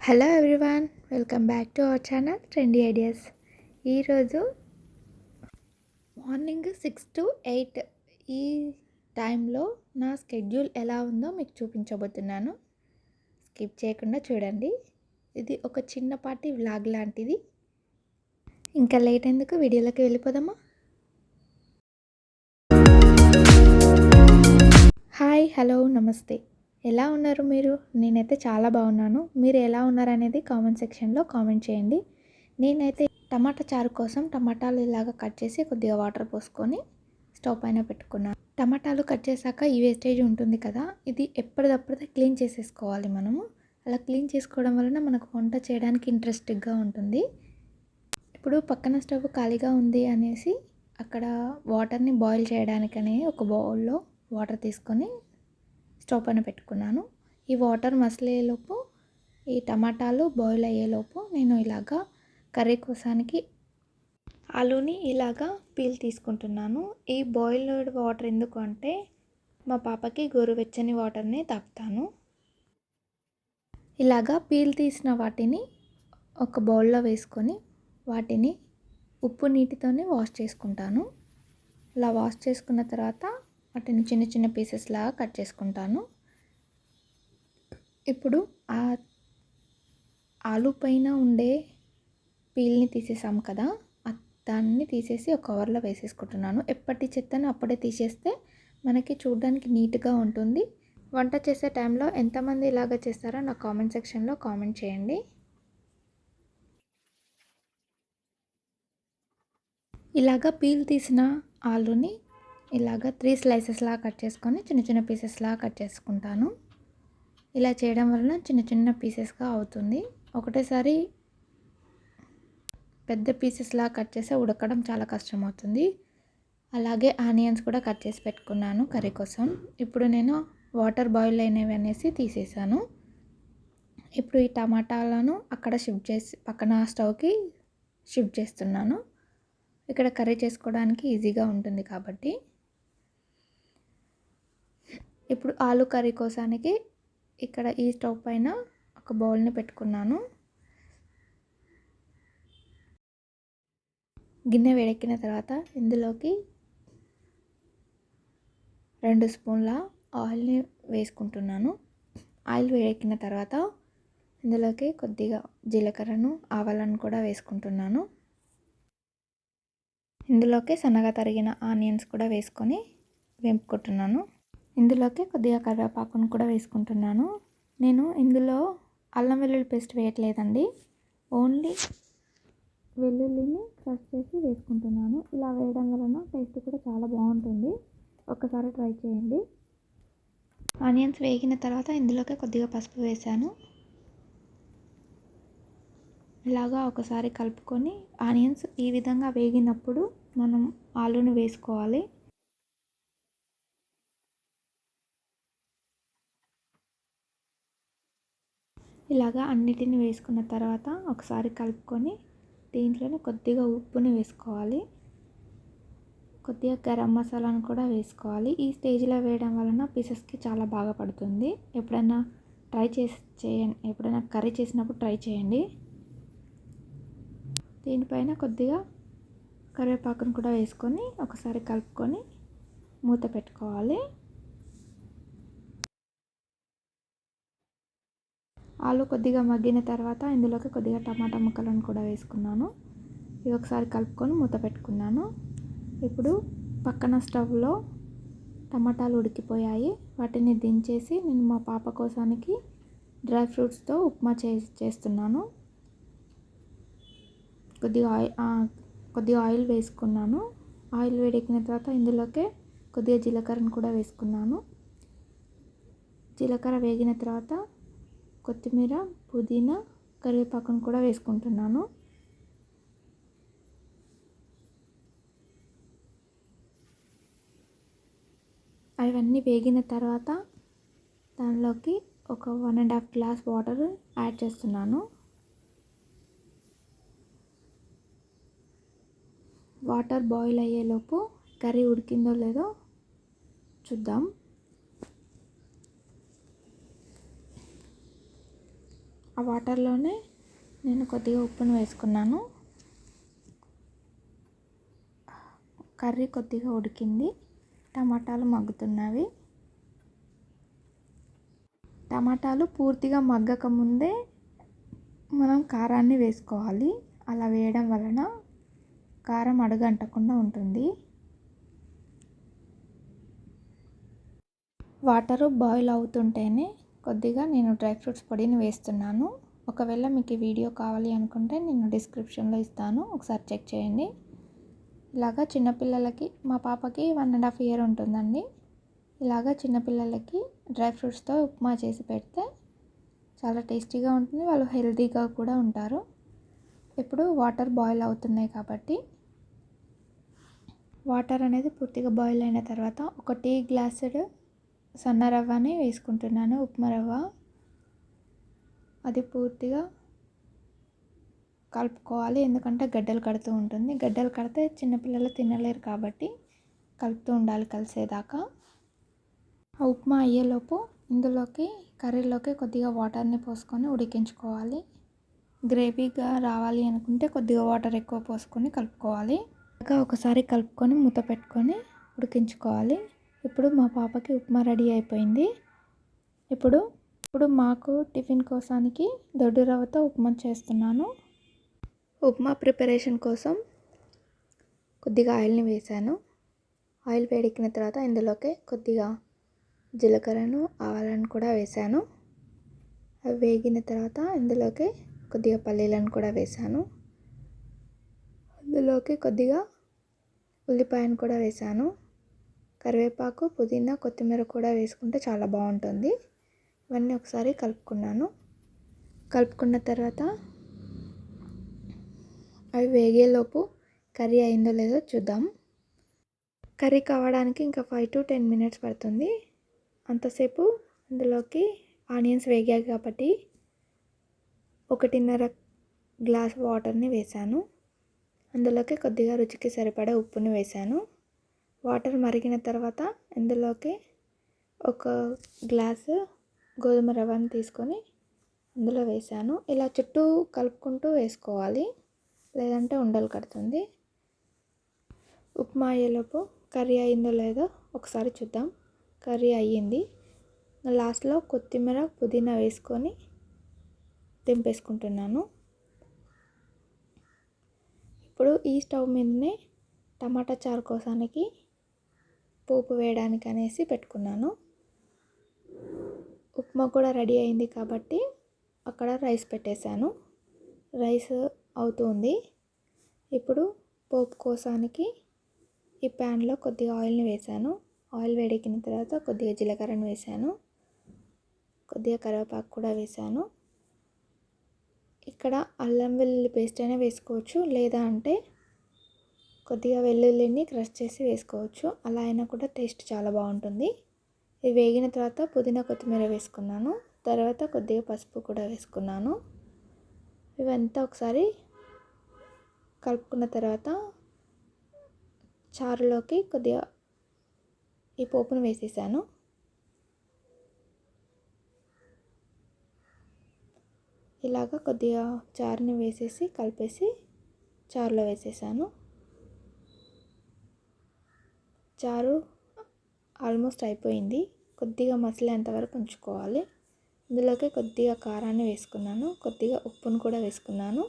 Hello everyone, welcome back to our channel trendy ideas. ఈరోజు morning 6 to 8 ఈ టైంలో నా స్కెడ్యూల్ ఎలా ఉందో మీకు చూపించబోతున్నాను. స్కిప్ చేయకుండా చూడండి. ఇది ఒక చిన్నపాటి వ్లాగ్ లాంటిది. ఇంకా లేట్ ఎందుకు, వీడియోలోకి వెళ్ళిపోదామా? హాయ్, హలో, నమస్తే. ఎలా ఉన్నారు మీరు? నేనైతే చాలా బాగున్నాను. మీరు ఎలా ఉన్నారనేది కామెంట్ సెక్షన్లో కామెంట్ చేయండి. నేనైతే టమాటా చారు కోసం టమాటాలు ఇలాగ కట్ చేసి కొద్దిగా వాటర్ పోసుకొని స్టవ్ పైన పెట్టుకున్నాను. టమాటాలు కట్ చేశాక ఈ వేస్టేజ్ ఉంటుంది కదా, ఇది ఎప్పటిదప్పుడే క్లీన్ చేసేసుకోవాలి మనము. అలా క్లీన్ చేసుకోవడం వలన మనకు వంట చేయడానికి ఇంట్రెస్టింగ్గా ఉంటుంది. ఇప్పుడు పక్కన స్టవ్ ఖాళీగా ఉంది అనేసి అక్కడ వాటర్ని బాయిల్ చేయడానికని ఒక బౌల్లో వాటర్ తీసుకొని స్టవ్ పైన పెట్టుకున్నాను. ఈ వాటర్ మసిలేలోపు ఈ టమాటాలు బాయిల్ అయ్యేలోపు నేను ఇలాగా కర్రీ కోసానికి ఆలూని ఇలాగా పీల్ తీసుకుంటున్నాను. ఈ బాయిల్డ్ వాటర్ ఎందుకు అంటే మా పాపకి గోరువెచ్చని వాటర్ని తాపుతాను. ఇలాగా పీల్ తీసిన వాటిని ఒక బౌల్లో వేసుకొని వాటిని ఉప్పు నీటితోనే వాష్ చేసుకుంటాను. ఇలా వాష్ చేసుకున్న తర్వాత వాటిని చిన్న చిన్న పీసెస్ లాగా కట్ చేసుకుంటాను. ఇప్పుడు ఆ ఆలు పైన ఉండే పీల్ని తీసేసాం కదా, దాన్ని తీసేసి ఒక కవర్లో వేసేసుకుంటున్నాను. ఎప్పటి చెత్తను అప్పుడే తీసేస్తే మనకి చూడడానికి నీట్గా ఉంటుంది. వంట చేసే టైంలో ఎంతమంది ఇలాగ చేస్తారో నా కామెంట్ సెక్షన్లో కామెంట్ చేయండి. ఇలాగ పీల్ తీసిన ఆలుని ఇలాగ 3 slices లాగా కట్ చేసుకొని చిన్న చిన్న పీసెస్ లాగా కట్ చేసుకుంటాను. ఇలా చేయడం వలన చిన్న చిన్న పీసెస్గా అవుతుంది. ఒకటేసారి పెద్ద పీసెస్ లాగా కట్ చేస్తే ఉడకడం చాలా కష్టం అవుతుంది. అలాగే ఆనియన్స్ కూడా కట్ చేసి పెట్టుకున్నాను కర్రీ కోసం. ఇప్పుడు నేను వాటర్ బాయిల్ అయినవి అనేసి తీసేసాను. ఇప్పుడు ఈ టమాటాలను అక్కడ షిఫ్ట్ చేసి పక్కన స్టవ్కి షిఫ్ట్ చేస్తున్నాను. ఇక్కడ కర్రీ చేసుకోవడానికి ఈజీగా ఉంటుంది కాబట్టి. ఇప్పుడు ఆలు కర్రీ కోసానికి ఇక్కడ ఈ స్టవ్ పైన ఒక బౌల్ని పెట్టుకున్నాను. గిన్నె వేడెక్కిన తర్వాత ఇందులోకి 2 స్పూన్ల ఆయిల్ని వేసుకుంటున్నాను. ఆయిల్ వేడెక్కిన తర్వాత ఇందులోకి కొద్దిగా జీలకర్రను, ఆవాలను కూడా వేసుకుంటున్నాను. ఇందులోకి సన్నగా తరిగిన ఆనియన్స్ కూడా వేసుకొని వేపుకుంటున్నాను. ఇందులోకి కొద్దిగా కరివేపాకును కూడా వేసుకుంటున్నాను. నేను ఇందులో అల్లం వెల్లుల్లి పేస్ట్ వేయట్లేదండి, ఓన్లీ వెల్లుల్లిని క్రష్ చేసి వేసుకుంటున్నాను. ఇలా వేయడం వలన టేస్ట్ కూడా చాలా బాగుంటుంది. ఒక్కసారి ట్రై చేయండి. ఆనియన్స్ వేగిన తర్వాత ఇందులోకి కొద్దిగా పసుపు వేసాను. ఇలాగా ఒకసారి కలుపుకొని ఆనియన్స్ ఈ విధంగా వేగినప్పుడు మనం ఆలూని వేసుకోవాలి. ఇలాగా అన్నిటిని వేసుకున్న తర్వాత ఒకసారి కలుపుకొని దీంట్లోనే కొద్దిగా ఉప్పుని వేసుకోవాలి. కొద్దిగా గరం మసాలాను కూడా వేసుకోవాలి. ఈ స్టేజ్లో వేయడం వలన పీసెస్కి చాలా బాగా పడుతుంది. ఎప్పుడైనా ఎప్పుడైనా కర్రీ చేసినప్పుడు ట్రై చేయండి. దీనిపైన కొద్దిగా కరివేపాకును కూడా వేసుకొని ఒకసారి కలుపుకొని మూత పెట్టుకోవాలి. ఆలు కొద్దిగా మగ్గిన తర్వాత ఇందులోకి కొద్దిగా టమాటా ముక్కలను కూడా వేసుకున్నాను. ఇవి ఒకసారి కలుపుకొని మూత పెట్టుకున్నాను. ఇప్పుడు పక్కన స్టవ్లో టమాటాలు ఉడికిపోయాయి. వాటిని దించేసి నేను మా పాప కోసానికి డ్రై ఫ్రూట్స్తో ఉప్మా చేస్తున్నాను. కొద్దిగా ఆయిల్ వేసుకున్నాను. ఆయిల్ వేడెక్కిన తర్వాత ఇందులోకి కొద్దిగా జీలకర్రను కూడా వేసుకున్నాను. జీలకర్ర వేగిన తర్వాత కొత్తిమీర, పుదీనా, కరివేపాకును కూడా వేసుకుంటున్నాను. అవన్నీ వేగిన తర్వాత దానిలోకి ఒక 1.5 గ్లాస్ వాటర్ యాడ్ చేస్తున్నాను. వాటర్ బాయిల్ అయ్యేలోపు కర్రీ ఉడికిందో లేదో చూద్దాం. ఆ వాటర్లోనే నేను కొద్దిగా ఉప్పును వేసుకున్నాను. కర్రీ కొద్దిగా ఉడికింది, టమాటాలు మగ్గుతున్నవి. టమాటాలు పూర్తిగా మగ్గక ముందే మనం కారాన్ని వేసుకోవాలి. అలా వేయడం వలన కారం అడుగంటకుండా ఉంటుంది. వాటరు బాయిల్ అవుతుంటేనే కొద్దిగా నేను డ్రై ఫ్రూట్స్ పొడిని వేస్తున్నాను. ఒకవేళ మీకు ఈ వీడియో కావాలి అనుకుంటే నేను డిస్క్రిప్షన్లో ఇస్తాను, ఒకసారి చెక్ చేయండి. ఇలాగా చిన్నపిల్లలకి, మా పాపకి 1.5 year ఉంటుందండి. ఇలాగా చిన్నపిల్లలకి డ్రై ఫ్రూట్స్తో ఉప్మా చేసి పెడితే చాలా టేస్టీగా ఉంటుంది, వాళ్ళు హెల్తీగా కూడా ఉంటారు. ఇప్పుడు వాటర్ బాయిల్ అవుతున్నాయి కాబట్టి వాటర్ అనేది పూర్తిగా బాయిల్ అయిన తర్వాత ఒక టీ గ్లాసుడు సన్న రవ్వని వేసుకుంటున్నాను, ఉప్మా రవ్వ. అది పూర్తిగా కలుపుకోవాలి, ఎందుకంటే గడ్డలు కడుతూ ఉంటుంది. గడ్డలు కడితే చిన్నపిల్లలు తినలేరు కాబట్టి కలుపుతూ ఉండాలి కలిసేదాకా. ఆ ఉప్మా అయ్యేలోపు ఇందులోకి కర్రీలోకి కొద్దిగా వాటర్ని పోసుకొని ఉడికించుకోవాలి. గ్రేవీగా రావాలి అనుకుంటే కొద్దిగా వాటర్ ఎక్కువ పోసుకొని కలుపుకోవాలి. ఇంకా ఒకసారి కలుపుకొని మూత పెట్టుకొని ఉడికించుకోవాలి. ఇప్పుడు మా పాపకి ఉప్మా రెడీ అయిపోయింది. ఇప్పుడు మాకు టిఫిన్ కోసానికి దొడ్డు రవ్వతో ఉప్మా చేస్తున్నాను. ఉప్మా ప్రిపరేషన్ కోసం కొద్దిగా ఆయిల్ని వేసాను. ఆయిల్ వేడెక్కిన తర్వాత ఇందులోకి కొద్దిగా జీలకర్రను, ఆవాలను కూడా వేసాను. అవి వేగిన తర్వాత ఇందులోకి కొద్దిగా పల్లీలను కూడా వేసాను. అందులోకి కొద్దిగా ఉల్లిపాయను కూడా వేసాను. కరివేపాకు, పుదీనా, కొత్తిమీర కూడా వేసుకుంటే చాలా బాగుంటుంది. ఇవన్నీ ఒకసారి కలుపుకున్నాను. కలుపుకున్న తర్వాత అవి వేగేలోపు కర్రీ అయిందో లేదో చూద్దాం. కర్రీ కావడానికి ఇంకా 5 to 10 minutes పడుతుంది. అంతసేపు ఇందులోకి ఆనియన్స్ వేగాయి కాబట్టి 1.5 గ్లాస్ వాటర్ని వేసాను. అందులోకి కొద్దిగా రుచికి సరిపడా ఉప్పుని వేసాను. వాటర్ మరిగిన తర్వాత ఇందులోకి 1 గ్లాసు గోధుమ రవ్వను తీసుకొని అందులో వేసాను. ఇలా చుట్టూ కలుపుకుంటూ వేసుకోవాలి, లేదంటే ఉండలు కడుతుంది. ఉప్మా అయ్యేలోపు కర్రీ అయిందో లేదో ఒకసారి చూద్దాం. కర్రీ అయ్యింది. లాస్ట్లో కొత్తిమీర, పుదీనా వేసుకొని దింపేసుకుంటున్నాను. ఇప్పుడు ఈ స్టవ్ మీదనే టమాటా చారు కోసానికి పోపు వేయడానికి అనేసి పెట్టుకున్నాను. ఉప్మా కూడా రెడీ అయింది కాబట్టి అక్కడ రైస్ పెట్టేశాను. రైస్ అవుతుంది. ఇప్పుడు పోపు కోసానికి ఈ ప్యాన్లో కొద్దిగా ఆయిల్ని వేసాను. ఆయిల్ వేడెక్కిన తర్వాత కొద్దిగా జీలకర్రను వేసాను, కొద్దిగా కరివేపాకు కూడా వేసాను. ఇక్కడ అల్లం వెల్లుల్లి పేస్ట్ అయినా వేసుకోవచ్చు, లేదా అంటే కొద్దిగా వెల్లుల్లిని క్రష్ చేసి వేసుకోవచ్చు. అలా అయినా కూడా టేస్ట్ చాలా బాగుంటుంది. ఇది వేగిన తర్వాత పుదీనా, కొత్తిమీర వేసుకున్నాను. తర్వాత కొద్దిగా పసుపు కూడా వేసుకున్నాను. ఇవంతా ఒకసారి కలుపుకున్న తర్వాత చారులోకి కొద్దిగా ఈ పోపును వేసేసాను. ఇలాగ కొద్దిగా చారుని వేసేసి కలిపేసి చారులో వేసేసాను. చారు ఆల్మోస్ట్ అయిపోయింది. కొద్దిగా మసిలేంత వరకు ఉంచుకోవాలి. ఇందులోకి కొద్దిగా కారాన్ని వేసుకున్నాను, కొద్దిగా ఉప్పును కూడా వేసుకున్నాను.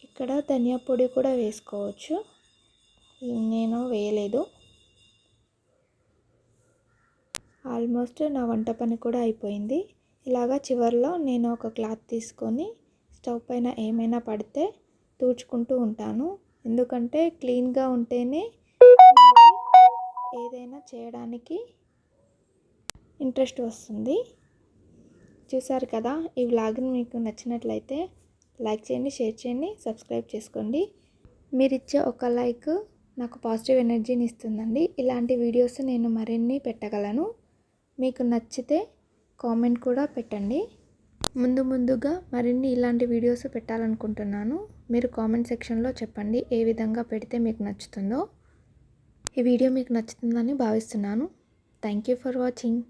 ఇక్కడ ధనియా పొడి కూడా వేసుకోవచ్చు, నేను వేయలేదు. ఆల్మోస్ట్ నా వంట పని కూడా అయిపోయింది. ఇలాగా చివరిలో నేను ఒక క్లాత్ తీసుకొని స్టవ్ పైన ఏమైనా పడితే తుడుచుకుంటూ ఉంటాను, ఎందుకంటే క్లీన్గా ఉంటేనే ఏదైనా చేయడానికి ఇంట్రెస్ట్ వస్తుంది. చూసారు కదా, ఈ వ్లాగ్ని మీకు నచ్చినట్లయితే లైక్ చేయండి, షేర్ చేయండి, సబ్స్క్రైబ్ చేసుకోండి. మీరు ఇచ్చే ఒక లైక్ నాకు పాజిటివ్ ఎనర్జీని ఇస్తుందండి. ఇలాంటి వీడియోస్ నేను మరిన్ని పెట్టగలను. మీకు నచ్చితే కామెంట్ కూడా పెట్టండి. ముందుగా మరిన్ని ఇలాంటి వీడియోస్ పెట్టాలనుకుంటున్నాను. మీరు కామెంట్ సెక్షన్లో చెప్పండి ఏ విధంగా పెడితే మీకు నచ్చుతుందో. ఈ వీడియో మీకు నచ్చుతుందని భావిస్తున్నాను. Thank you for watching.